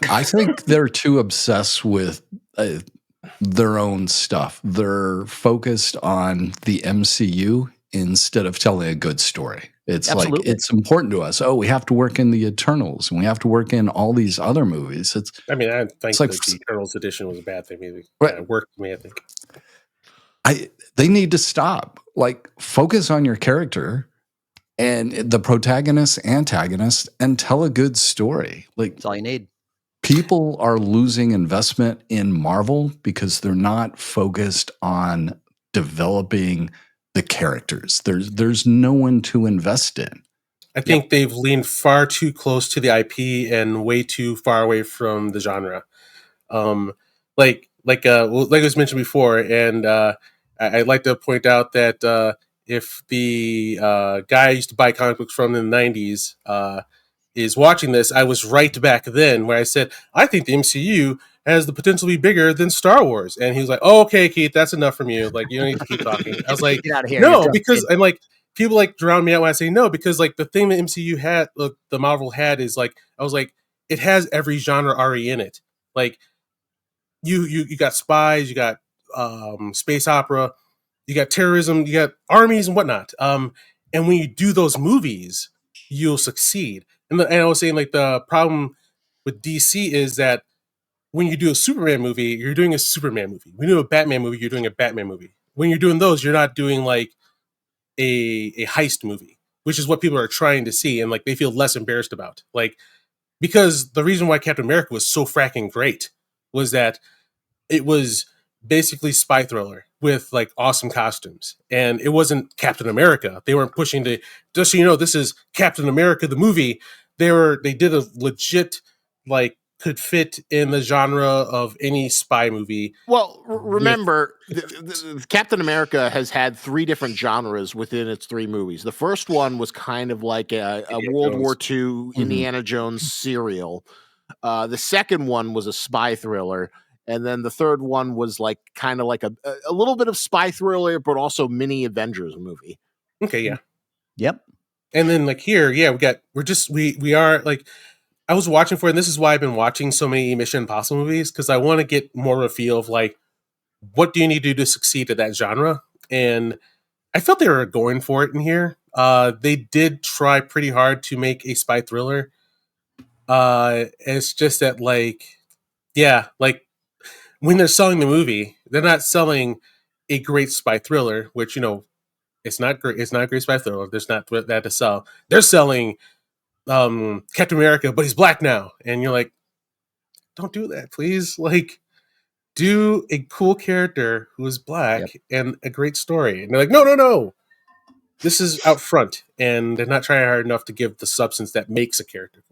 I think they're too obsessed with their own stuff. They're focused on the MCU instead of telling a good story. It's like Absolutely. it's important to us. Oh, we have to work in the Eternals, and we have to work in all these other movies. I mean, I think like that the Eternals edition was a bad thing. Maybe Right. it worked for me, I think. They need to stop. Like, focus on your character and the protagonist, antagonist, and tell a good story. Like, That's all you need. people are losing investment in Marvel because they're not focused on developing the characters. There's no one to invest in. I think they've leaned far too close to the IP and way too far away from the genre. Like I was mentioned before, and I'd like to point out that if the guy I used to buy comic books from in the 90s is watching this, I was right back then where I said, I think the MCU has the potential to be bigger than Star Wars. And he was like, oh, okay, Keith, that's enough from you. Like, you don't need to keep talking. I was like, Get out of here. no, because I'm like, people like drown me out when I say no, because like the thing the MCU had, the Marvel had is like, I was like, it has every genre already in it. Like, you got spies, you got space opera, you got terrorism, you got armies and whatnot. And when you do those movies, you'll succeed. And I was saying, like, the problem with DC is that when you do a Superman movie, you're doing a Superman movie. When you do a Batman movie, you're doing a Batman movie. When you're doing those, you're not doing like a heist movie, which is what people are trying to see, and like they feel less embarrassed about. Like, because the reason why Captain America was so fracking great was that it was basically spy thriller with like awesome costumes, and it wasn't Captain America. They weren't pushing to, just so you know, this is Captain America the movie. They did a legit, like, could fit in the genre of any spy movie. Well, remember, Captain America has had 3 different genres within its 3 movies. The first one was kind of like a World War II Indiana Jones serial. The second one was a spy thriller. And then the third one was like kind of like a little bit of spy thriller, but also mini Avengers movie. Okay, yeah. Yep. And then like here, yeah, we are like, I was watching for it, and this is why I've been watching so many Mission Impossible movies, because I want to get more of a feel of like, what do you need to do to succeed at that genre? And I felt they were going for it in here. They did try pretty hard to make a spy thriller. It's just that, like, yeah, like when they're selling the movie, they're not selling a great spy thriller, which, you know, it's not great. It's not a great spy thriller. There's not that to sell. They're selling Captain America, but he's black now, and you're like, don't do that, please. Like, do a cool character who is black and a great story. And they're like, no. This is out front, and they're not trying hard enough to give the substance that makes a character